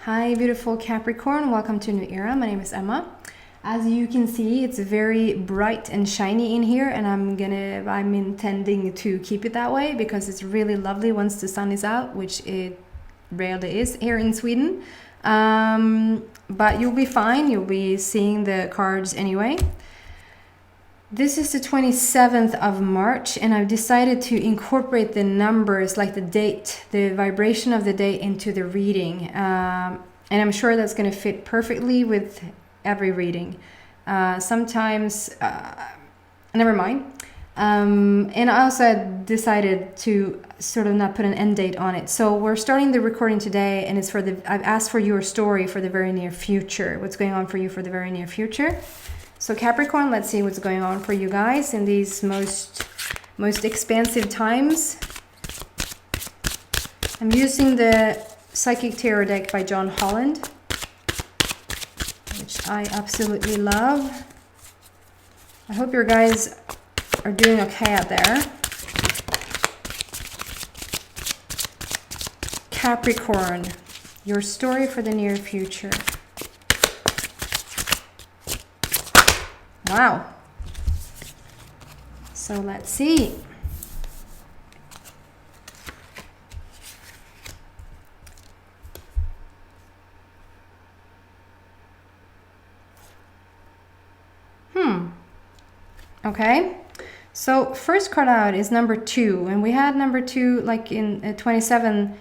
Hi, beautiful Capricorn. Welcome to a new era. My name is Emma. As you can see, it's very bright and shiny in here, and I'm intending to keep it that way because it's really lovely once the sun is out, which it rarely is here in Sweden. But you'll be fine. You'll be seeing the cards anyway. This is the 27th of March, and I've decided to incorporate the numbers, like the date, the vibration of the date, into the reading. And I'm sure that's going to fit perfectly with every reading. Sometimes, never mind. And I also decided to sort of not put an end date on it. So we're starting the recording today, and it's I've asked for your story for the very near future. What's going on for you for the very near future? So Capricorn, let's see what's going on for you guys in these most expansive times. I'm using the Psychic Tarot deck by John Holland, which I absolutely love. I hope your guys are doing okay out there. Capricorn, your story for the near future. Wow. So let's see. Okay. So first card out is number 2, and we had number 2 like in 27.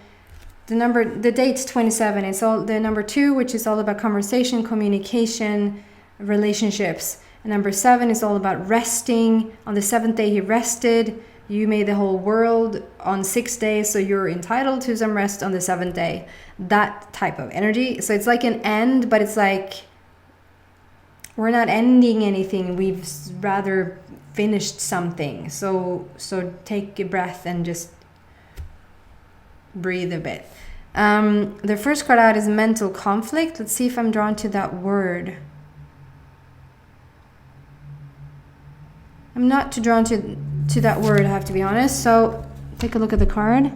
The date's 27. It's all the number 2, which is all about conversation, communication, relationships. And number 7 is all about resting. On the 7th day he rested. You made the whole world on 6 days, so you're entitled to some rest on the 7th day. That type of energy. So it's like an end, but it's like we're not ending anything. We've rather finished something. So take a breath and just breathe a bit. The first card out is mental conflict. Let's see if I'm drawn to that word. I'm not too drawn to that word, I have to be honest. So take a look at the card.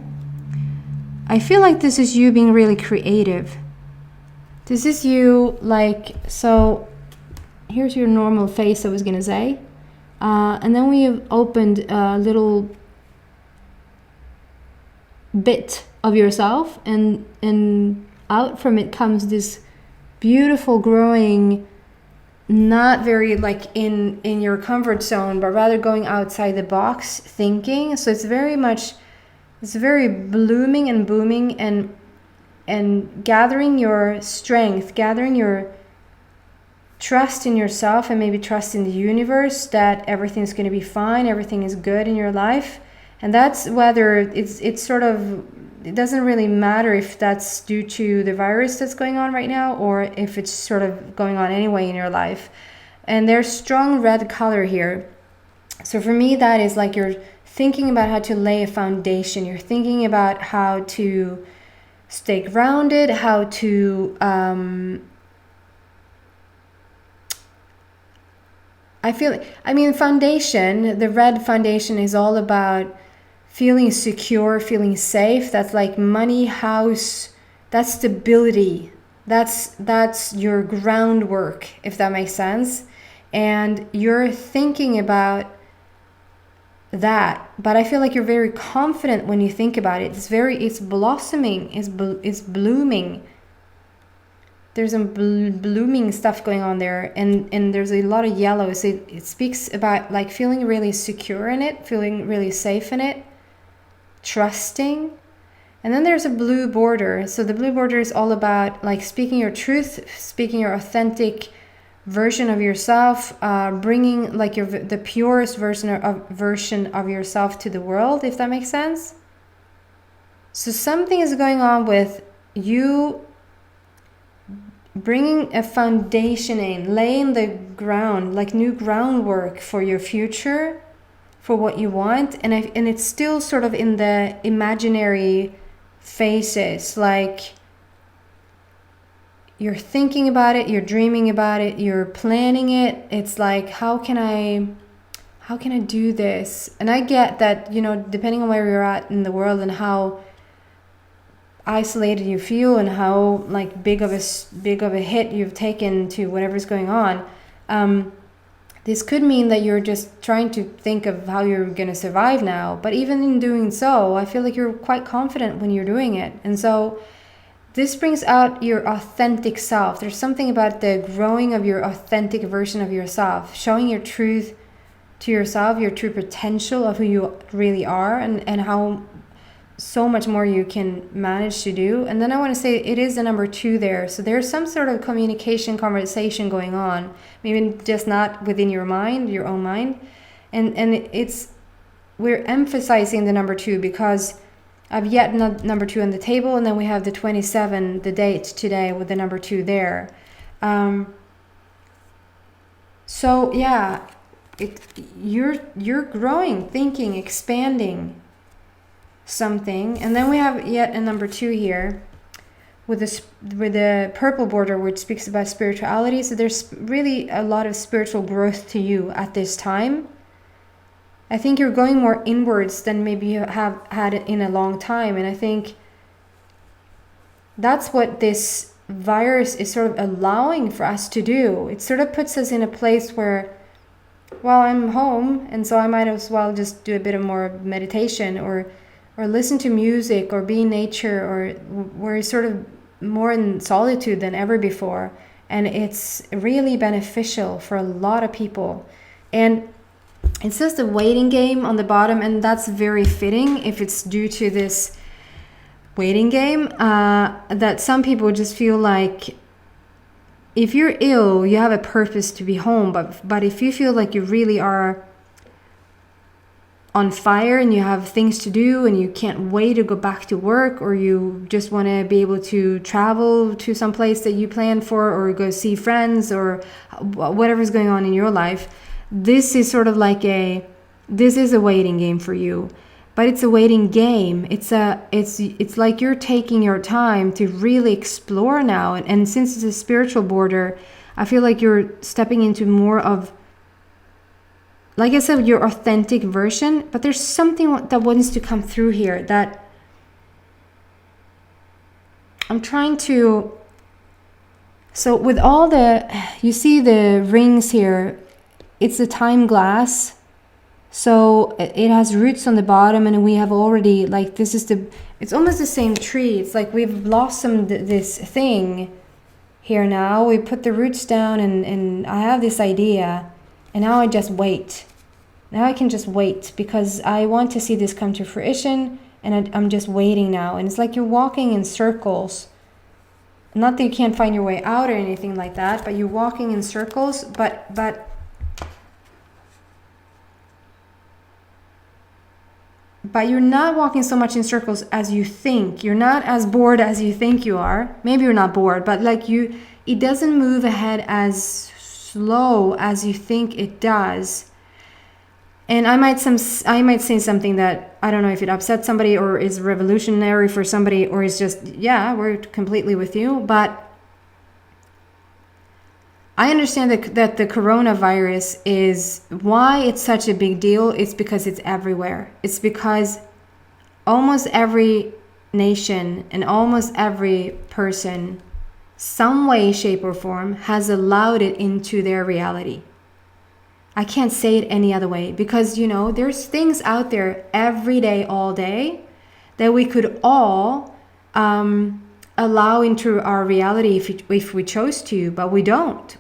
I feel like this is you being really creative. This is you like, so here's your normal face, I was going to say. And then we have opened a little bit of yourself, and out from it comes this beautiful growing, not very like in your comfort zone, but rather going outside the box thinking. So it's very blooming and booming and gathering your strength, gathering your trust in yourself, and maybe trust in the universe that everything's going to be fine, everything is good in your life. And that's whether it's sort of, it doesn't really matter if that's due to the virus that's going on right now or if it's sort of going on anyway in your life. And there's strong red color here. So for me, that is like you're thinking about how to lay a foundation. You're thinking about how to stay grounded, how to foundation, the red foundation is all about feeling secure, feeling safe. That's like money, house, that's stability. That's your groundwork, if that makes sense. And you're thinking about that. But I feel like you're very confident when you think about it. It's blossoming, it's blooming. There's some blooming stuff going on there, and there's a lot of yellow. So it speaks about like feeling really secure in it, feeling really safe in it, trusting. And then there's a blue border. So the blue border is all about like speaking your truth, speaking your authentic version of yourself, bringing like the purest version of yourself to the world, if that makes sense. So something is going on with you bringing a foundation in, laying the ground, like new groundwork for your future, for what you want. And it's still sort of in the imaginary phases, like you're thinking about it, you're dreaming about it, you're planning it. It's like, how can I do this? And I get that, depending on where you're at in the world and how isolated you feel and how like big of a hit you've taken to whatever's going on. This could mean that you're just trying to think of how you're going to survive now. But even in doing so, I feel like you're quite confident when you're doing it. And so this brings out your authentic self. There's something about the growing of your authentic version of yourself, showing your truth to yourself, your true potential of who you really are, and how so much more you can manage to do. And then I want to say it is the number 2 there. So there's some sort of communication, conversation going on, maybe just not within your mind, your own mind. And we're emphasizing the number 2 because I've yet number 2 on the table, and then we have the 27, the date today with the number 2 there. So yeah, you're growing, thinking, expanding something. And then we have yet a number 2 here with the purple border, which speaks about spirituality. So there's really a lot of spiritual growth to you at this time. I think you're going more inwards than maybe you have had it in a long time. And I think that's what this virus is sort of allowing for us to do. It sort of puts us in a place where, well, I'm home, and so I might as well just do a bit of more meditation or listen to music or be in nature, or we're sort of more in solitude than ever before. And it's really beneficial for a lot of people. And it says the waiting game on the bottom, and that's very fitting if it's due to this waiting game, that some people just feel like if you're ill, you have a purpose to be home. But if you feel like you really are on fire and you have things to do and you can't wait to go back to work, or you just want to be able to travel to some place that you planned for, or go see friends, or whatever's going on in your life, this is sort of like this is a waiting game for you. But it's a waiting game. It's like you're taking your time to really explore now. And since it's a spiritual border, I feel like you're stepping into more of, like I said, your authentic version. But there's something that wants to come through here that I'm trying to. So with all you see the rings here, it's a time glass. So it has roots on the bottom, and we have already, like, it's almost the same tree. It's like we've blossomed this thing here now. We put the roots down, and I have this idea, and now I just wait. Now I can just wait because I want to see this come to fruition, and I'm just waiting now. And it's like you're walking in circles. Not that you can't find your way out or anything like that, but you're walking in circles, but you're not walking so much in circles as you think. You're not as bored as you think you are. Maybe you're not bored, but like it doesn't move ahead as slow as you think it does. And I might say something that I don't know if it upsets somebody or is revolutionary for somebody, or is just, yeah, we're completely with you. But I understand that the coronavirus is why it's such a big deal. It's because it's everywhere. It's because almost every nation and almost every person, some way, shape, or form, has allowed it into their reality. I can't say it any other way because, there's things out there every day, all day, that we could all allow into our reality if we chose to, but we don't.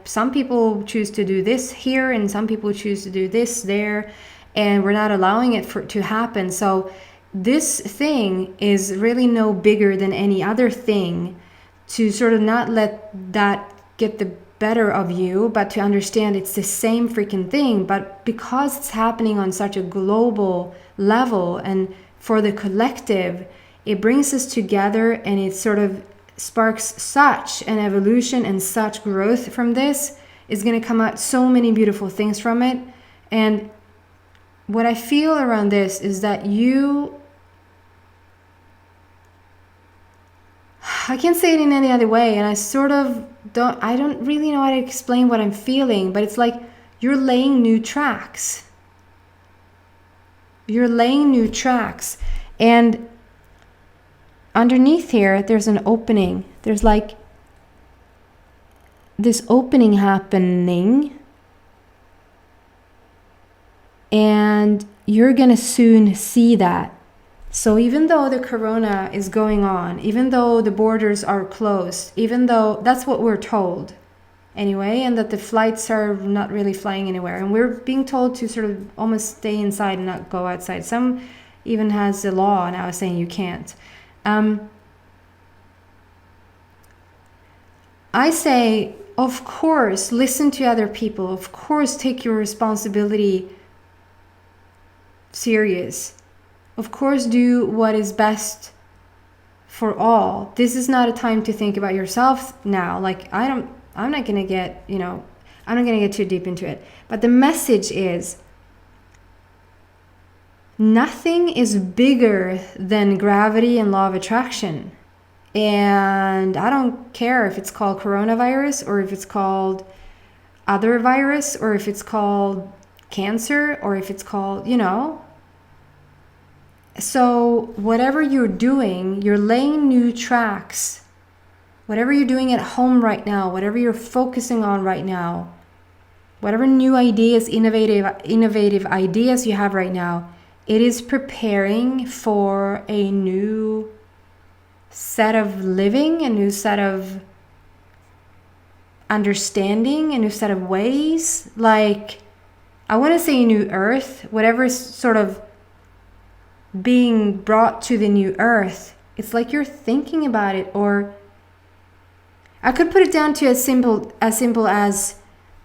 Some people choose to do this here, and some people choose to do this there, and we're not allowing it to happen. So this thing is really no bigger than any other thing, to sort of not let that get the better of you, but to understand it's the same freaking thing. But because it's happening on such a global level and for the collective, it brings us together, and it sort of sparks such an evolution and such growth from this. Is going to come out so many beautiful things from it. And what I feel around this is that I can't say it in any other way, and I don't really know how to explain what I'm feeling, but it's like you're laying new tracks. You're laying new tracks. And underneath here, there's an opening. There's like this opening happening, and you're gonna soon see that. So even though the corona is going on, even though the borders are closed, even though that's what we're told anyway, and that the flights are not really flying anywhere, and we're being told to sort of almost stay inside and not go outside. Some even has a law now saying you can't. I say, of course, listen to other people. Of course, take your responsibility serious. Of course, do what is best for all. This is not a time to think about yourself now. Like, I'm not going to get, I'm not going to get too deep into it. But the message is, nothing is bigger than gravity and law of attraction. And I don't care if it's called coronavirus, or if it's called other virus, or if it's called cancer, or if it's called, So whatever you're doing, you're laying new tracks. Whatever you're doing at home right now, whatever you're focusing on right now, whatever new ideas, innovative ideas you have right now, it is preparing for a new set of living, a new set of understanding, a new set of ways. Like, I want to say new earth, whatever is sort of being brought to the new earth. It's like you're thinking about it, or I could put it down to as simple as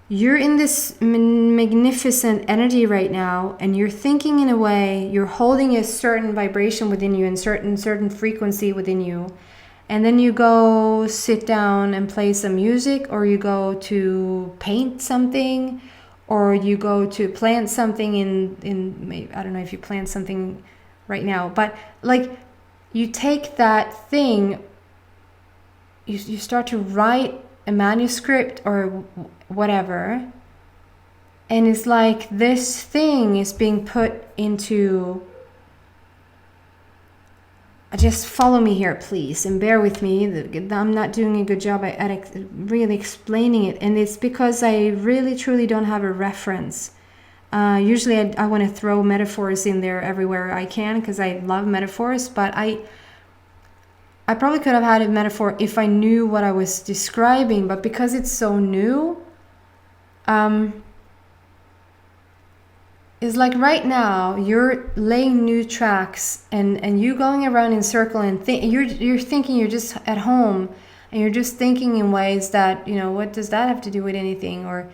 you're in this magnificent energy right now, and you're thinking in a way, you're holding a certain vibration within you and certain frequency within you, and then you go sit down and play some music, or you go to paint something, or you go to plant something in I don't know if you plant something right now, but like, you take that thing, you start to write a manuscript or whatever, and it's like this thing is being put into, just follow me here please, and bear with me. I'm not doing a good job at really explaining it, and it's because I really truly don't have a reference. Usually I want to throw metaphors in there everywhere I can, because I love metaphors, but I probably could have had a metaphor if I knew what I was describing, but because it's so new, it's like right now you're laying new tracks, and you going around in circle and you're thinking you're just at home, and you're just thinking in ways that, what does that have to do with anything? Or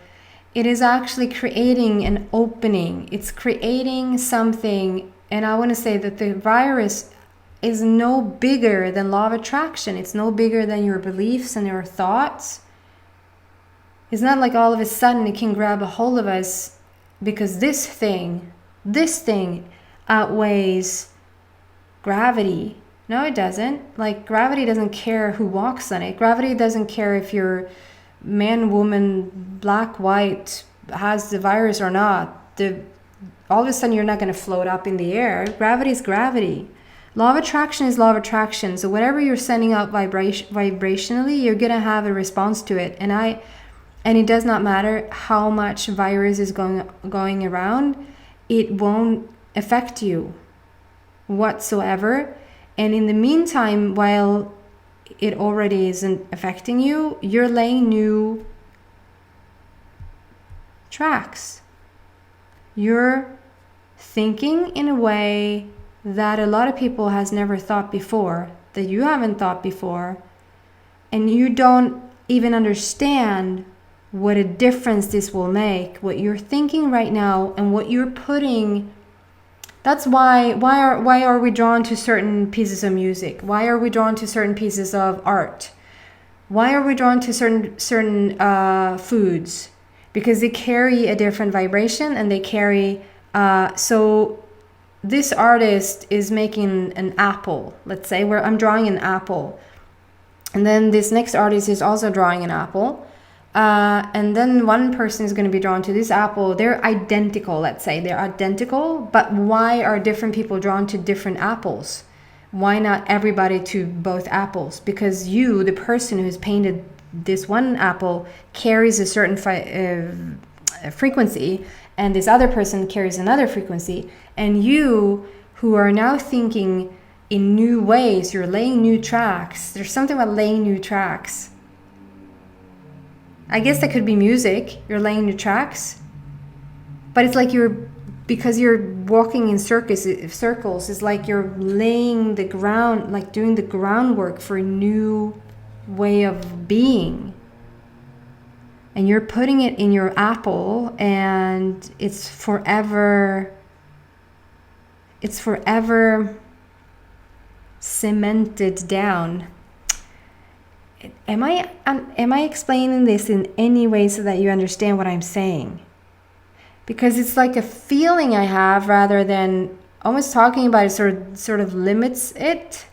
it is actually creating an opening. It's creating something. And I want to say that the virus is no bigger than law of attraction. It's no bigger than your beliefs and your thoughts. It's not like all of a sudden it can grab a hold of us because this thing outweighs gravity. No, it doesn't. Like, gravity doesn't care who walks on it. Gravity doesn't care if you're man, woman, black, white, has the virus or not. All of a sudden you're not going to float up in the air. Gravity is gravity. Law of attraction is law of attraction. So whatever you're sending out vibrationally, you're going to have a response to it. And it does not matter how much virus is going around, it won't affect you whatsoever. And in the meantime, while it already isn't affecting you, you're laying new tracks. You're thinking in a way that a lot of people has never thought before, that you haven't thought before, and you don't even understand what a difference this will make. What you're thinking right now and what you're putting. That's why are we drawn to certain pieces of music? Why are we drawn to certain pieces of art? Why are we drawn to certain foods? Because they carry a different vibration, and they carry. So this artist is making an apple. Let's say where I'm drawing an apple, and then this next artist is also drawing an apple. And then one person is going to be drawn to this apple. They're identical, let's say. They're identical, but why are different people drawn to different apples? why not everybody to both apples? Because you, the person who's painted this one apple, carries a certain frequency, and this other person carries another frequency, and you who are now thinking in new ways, you're laying new tracks. There's something about laying new tracks. I guess that could be music. You're laying new tracks, but it's like because you're walking in circles, it's like you're laying the ground, like doing the groundwork for a new way of being. And you're putting it in your apple, and it's forever cemented down. Am I explaining this in any way so that you understand what I'm saying? Because it's like a feeling I have, rather than almost talking about it sort of limits it.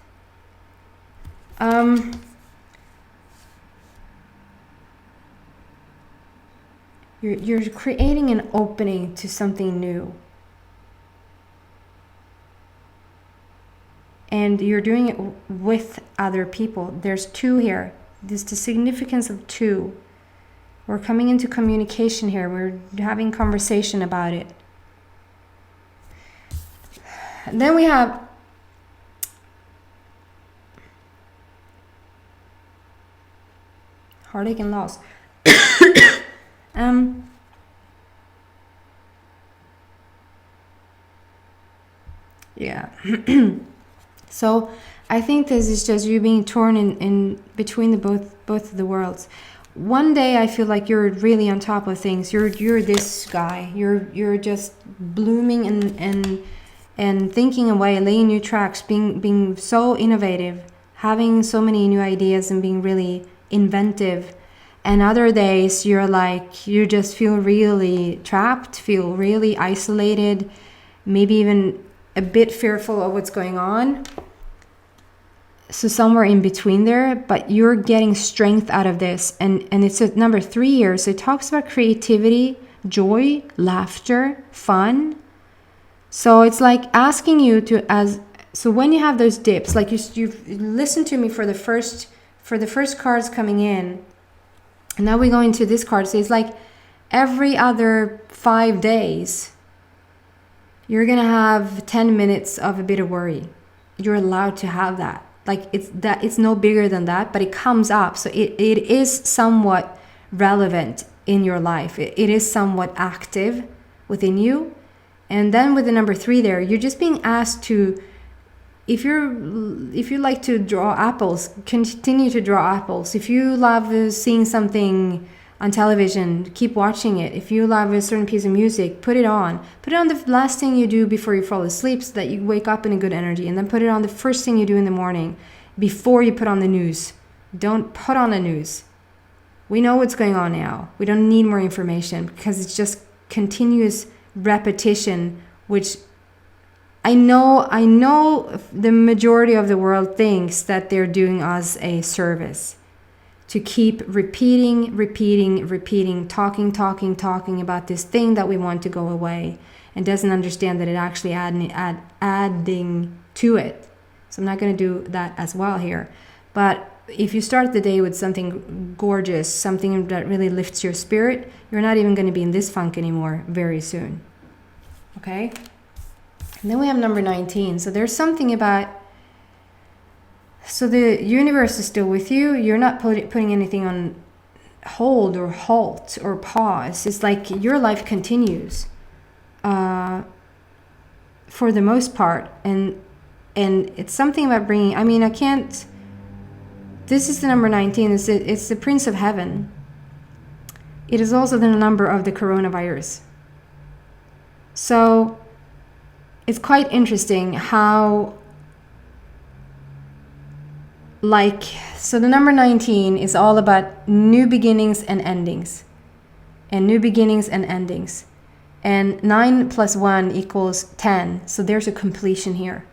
You're creating an opening to something new. And you're doing it with other people. There's two here. There's the significance of two. We're coming into communication here. We're having conversation about it. And then we have heartache and loss. Yeah. So I think this is just you being torn in between the both of the worlds. One day I feel like you're really on top of things. You're this guy. You're just blooming and thinking away, laying new tracks, being so innovative, having so many new ideas and being really inventive. And other days you're like, you just feel really trapped, feel really isolated, maybe even a bit fearful of what's going on. So somewhere in between there, but you're getting strength out of this. And it's at number 3 here. So it talks about creativity, joy, laughter, fun. So it's like asking you to, so when you have those dips, like you've listened to me for the first cards coming in, and now we go into this card. So it's like every other 5 days, you're going to have 10 minutes of a bit of worry. You're allowed to have that. Like it's no bigger than that, but it comes up. So it is somewhat relevant in your life. It is somewhat active within you. And then with the number 3 there, you're just being asked to, if you like to draw apples, continue to draw apples. If you love seeing something on television, keep watching it. If you love a certain piece of music, put it on. Put it on the last thing you do before you fall asleep so that you wake up in a good energy. And then put it on the first thing you do in the morning before you put on the news. Don't put on the news. We know what's going on now. We don't need more information because it's just continuous repetition, which I know the majority of the world thinks that they're doing us a service. To keep repeating, talking about this thing that we want to go away, and doesn't understand that it actually adding to it. So I'm not going to do that as well here. But if you start the day with something gorgeous, something that really lifts your spirit, you're not even going to be in this funk anymore very soon. Okay? And then we have number 19. So there's something about, so the universe is still with you. You're not putting anything on hold or halt or pause. It's like your life continues for the most part. And it's something about bringing, I mean, I can't, this is the number 19. It's the Prince of Heaven. It is also the number of the coronavirus. So it's quite interesting how, like, so the number 19 is all about new beginnings and endings. And new beginnings and endings. And 9 plus 1 equals 10. So there's a completion here.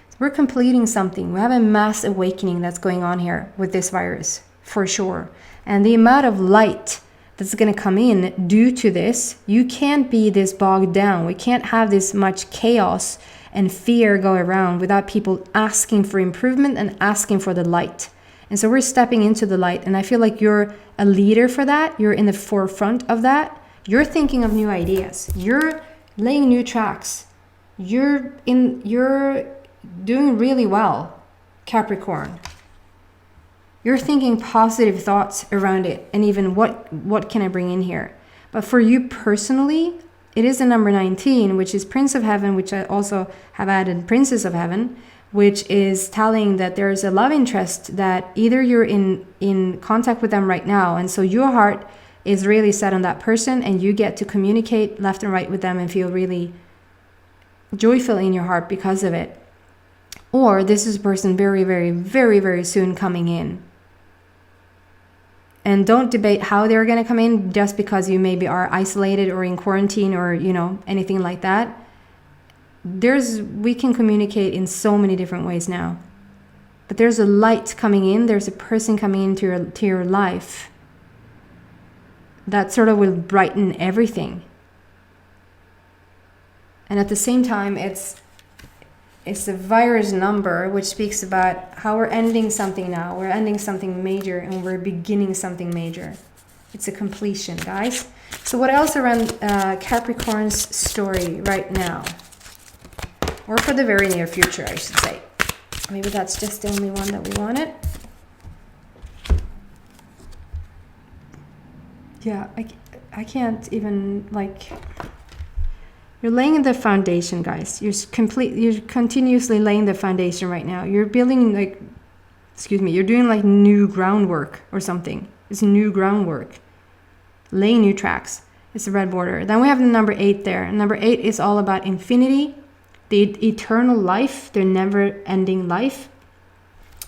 So we're completing something. We have a mass awakening that's going on here with this virus, for sure. And the amount of light that's going to come in due to this, you can't be this bogged down. We can't have this much chaos and fear go around without people asking for improvement and asking for the light. And so we're stepping into the light, and I feel like you're a leader for that. You're in the forefront of that. You're thinking of new ideas. You're laying new tracks. You're doing really well, Capricorn. You're thinking positive thoughts around it, and even what can I bring in here? But for you personally, it is the number 19, which is Prince of Heaven, which I also have added Princess of Heaven, which is telling that there's a love interest that either you're in contact with them right now, and so your heart is really set on that person, and you get to communicate left and right with them and feel really joyful in your heart because of it. Or this is a person very, very, very, very soon coming in. And don't debate how they're going to come in just because you maybe are isolated or in quarantine or, anything like that. We can communicate in so many different ways now. But there's a light coming in. There's a person coming into your life that sort of will brighten everything. And at the same time, it's a virus number, which speaks about how we're ending something now. We're ending something major and we're beginning something major. It's a completion, guys. So what else around Capricorn's story right now? Or for the very near future, I should say. Maybe that's just the only one that we wanted. Yeah, I can't even, you're laying the foundation, guys. You're continuously laying the foundation right now. You're building you're doing new groundwork or something. It's new groundwork. Laying new tracks. It's a red border. Then we have the number 8 there. Number 8 is all about infinity, the eternal life, the never-ending life.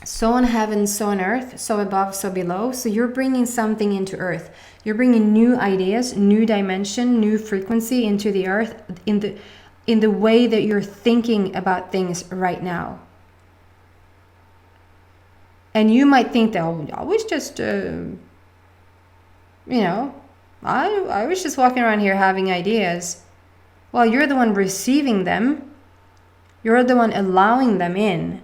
So on heaven, so on earth, so above, so below. So you're bringing something into earth. You're bringing new ideas, new dimension, new frequency into the earth in the way that you're thinking about things right now. And you might think that, I was just, I was just walking around here having ideas. Well, you're the one receiving them. You're the one allowing them in.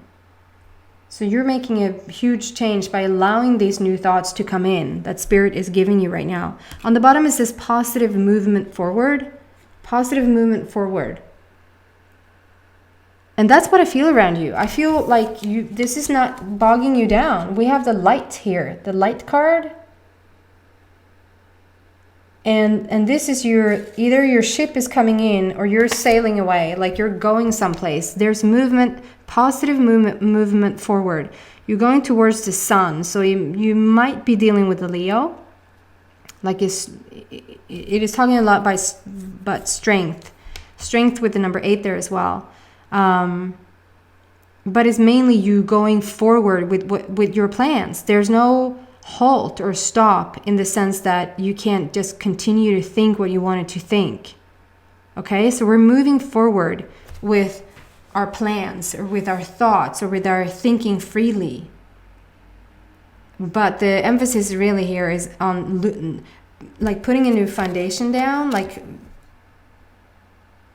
So you're making a huge change by allowing these new thoughts to come in that Spirit is giving you right now. On the bottom it says positive movement forward. Positive movement forward. And that's what I feel around you. I feel like this is not bogging you down. We have the light here, the light card. And this is either your ship is coming in or you're sailing away, like you're going someplace. There's movement, positive movement forward. You're going towards the sun. So you might be dealing with the Leo. It is talking a lot about strength. Strength with the number 8 there as well. But it's mainly you going forward with your plans. There's no halt or stop in the sense that you can't just continue to think what you wanted to think. Okay, so we're moving forward with our plans or with our thoughts or with our thinking freely. But the emphasis really here is on putting a new foundation down,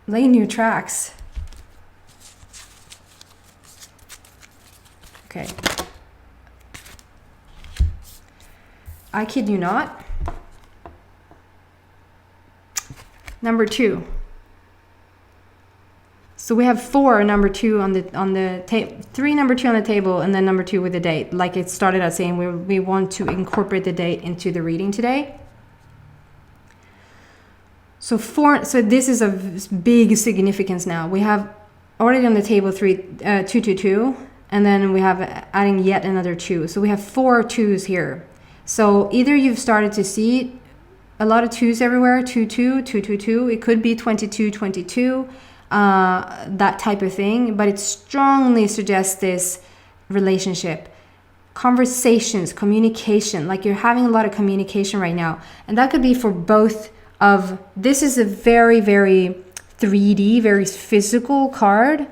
laying new tracks. Okay. I kid you not. Number 2. So we have 4 number 2 on the table, 3 number 2 on the table, and then number 2 with the date. Like it started out saying, we want to incorporate the date into the reading today. So this is of big significance now. We have already on the table 222, and then we have adding yet another 2. So we have 4 2s here. So either you've started to see a lot of 2s everywhere, 2-2, 2-2-2. It could be 22-22, that type of thing. But it strongly suggests this relationship. Conversations, communication, like you're having a lot of communication right now. And that could be for both of, this is a very, very 3D, very physical card.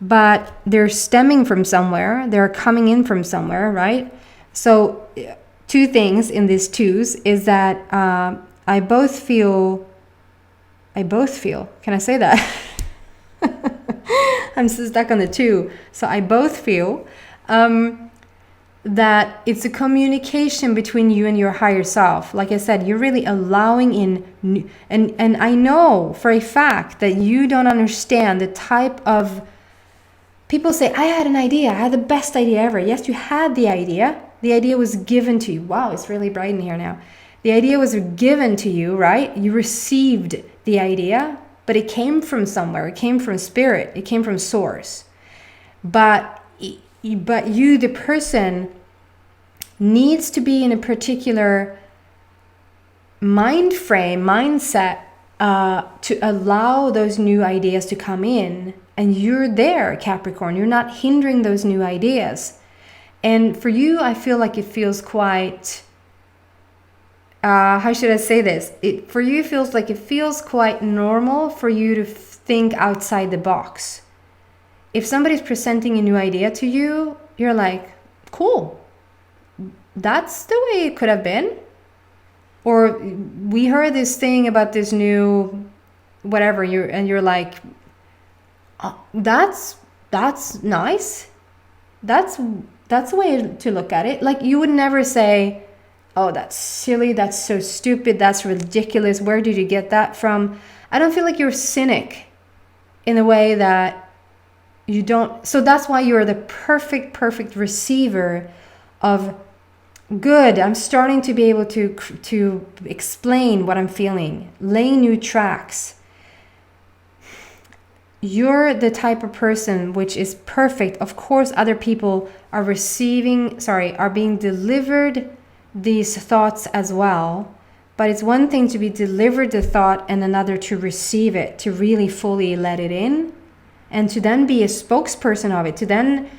But they're stemming from somewhere. They're coming in from somewhere, right? So 2 things in these 2s is that I both feel, can I say that? I'm so stuck on the 2. So I both feel that it's a communication between you and your higher self. Like I said, you're really allowing in, and I know for a fact that you don't understand the type of people say, I had an idea, I had the best idea ever. Yes, you had the idea. The idea was given to you. Wow, it's really bright in here now. The idea was given to you, right? You received the idea, but it came from somewhere. It came from spirit. It came from source. But you, the person, needs to be in a particular mindset to allow those new ideas to come in. And you're there, Capricorn. You're not hindering those new ideas. And for you, I feel like it feels quite, how should I say this? For you, it feels quite normal for you to think outside the box. If somebody's presenting a new idea to you, you're like, cool. That's the way it could have been. Or we heard this thing about this new whatever, you're like, oh, that's nice. That's a way to look at it. Like, you would never say, oh, that's silly, that's so stupid, that's ridiculous, where did you get that from? I don't feel like you're cynic in the way that you don't. So that's why you're the perfect receiver of good. I'm starting to be able to explain what I'm feeling, laying new tracks. You're the type of person which is perfect. Of course, other people are being delivered these thoughts as well. But it's one thing to be delivered the thought and another to receive it, to really fully let it in, and to then be a spokesperson of it, to then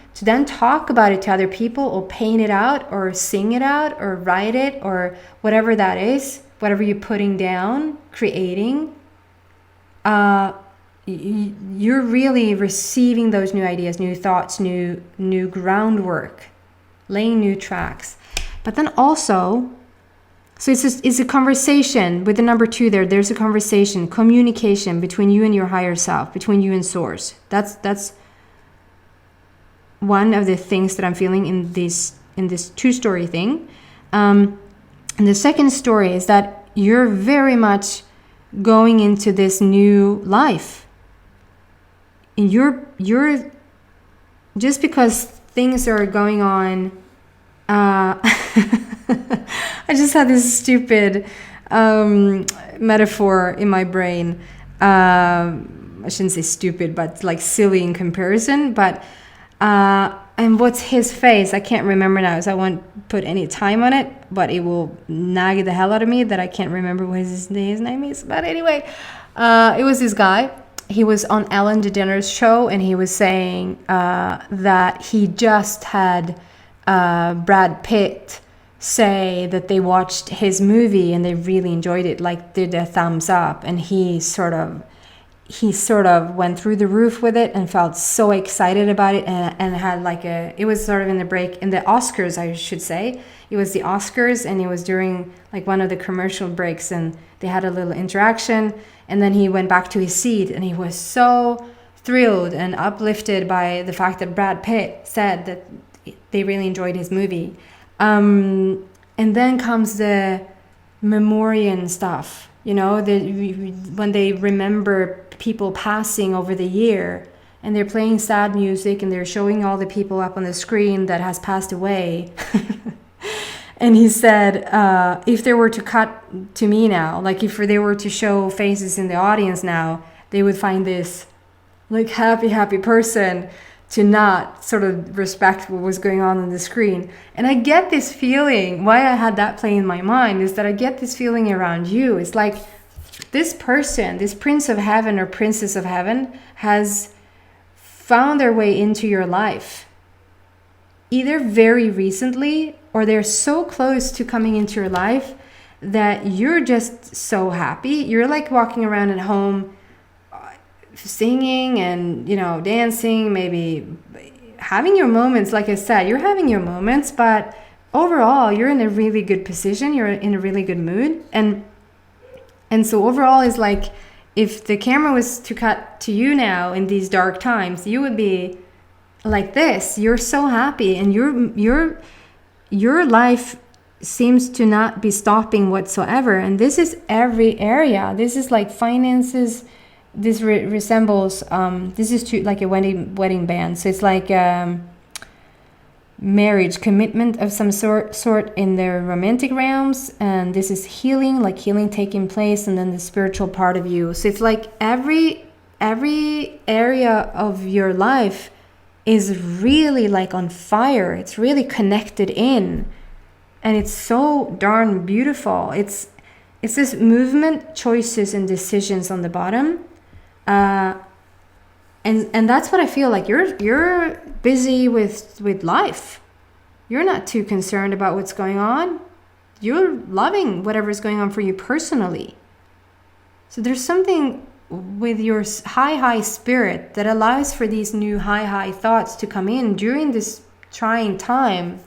talk about it to other people, or paint it out, or sing it out, or write it, or whatever that is, whatever you're putting down, creating. You're really receiving those new ideas, new thoughts, new groundwork, laying new tracks. But then also, so it's a conversation with the number 2 there. There's a conversation, communication between you and your higher self, between you and source. That's one of the things that I'm feeling in this 2-story thing. And the second story is that you're very much going into this new life. And you're just because things are going on. I just had this stupid metaphor in my brain. I shouldn't say stupid, but like silly in comparison. But and what's his face? I can't remember now, so I won't put any time on it. But it will nag the hell out of me that I can't remember what his name is. But anyway, it was this guy. He was on Ellen DeGeneres' show, and he was saying that he just had Brad Pitt say that they watched his movie and they really enjoyed it, like did a thumbs up, and he sort of went through the roof with it and felt so excited about it, and had like it was sort of in the Oscars, I should say. It was the Oscars, and it was during like one of the commercial breaks, and they had a little interaction, and then he went back to his seat, and he was so thrilled and uplifted by the fact that Brad Pitt said that they really enjoyed his movie. And then comes the memoriam stuff, when they remember people passing over the year, and they're playing sad music, and they're showing all the people up on the screen that has passed away. And he said, if they were to cut to me now, like if they were to show faces in the audience now, they would find this like happy person to not sort of respect what was going on the screen. And I get this feeling, why I had that playing in my mind, is that I get this feeling around you. It's like this person, this Prince of Heaven or Princess of Heaven, has found their way into your life, either very recently, or they're so close to coming into your life that you're just so happy. You're like walking around at home singing and dancing, maybe having your moments. Like I said, you're having your moments, but overall you're in a really good position, you're in a really good mood, and so overall is like if the camera was to cut to you now in these dark times, you would be like this. You're so happy, and your life seems to not be stopping whatsoever. And this is every area. This is like finances. This resembles this is to like a wedding band. So it's like marriage, commitment of some sort in the romantic realms, and this is healing, like healing taking place, and then the spiritual part of you. So it's like every area of your life is really like on fire. It's really connected in, and it's so darn beautiful. It's this movement, choices, and decisions on the bottom, and that's what I feel like. You're busy with life. You're not too concerned about what's going on. You're loving whatever's going on for you personally. So there's something with your high spirit that allows for these new high thoughts to come in during this trying time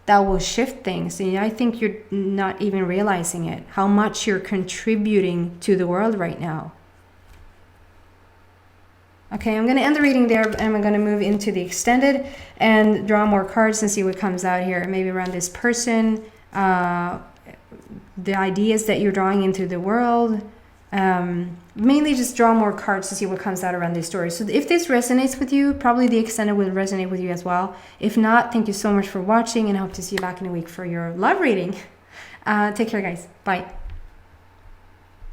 that will shift things. And I think you're not even realizing it, how much you're contributing to the world right now. Okay, I'm going to end the reading there, and I'm going to move into the extended and draw more cards and see what comes out here. Maybe around this person, the ideas that you're drawing into the world. Mainly just draw more cards to see what comes out around this story. So if this resonates with you, probably the extended will resonate with you as well. If not, thank you so much for watching, and I hope to see you back in a week for your love reading. Take care, guys. Bye.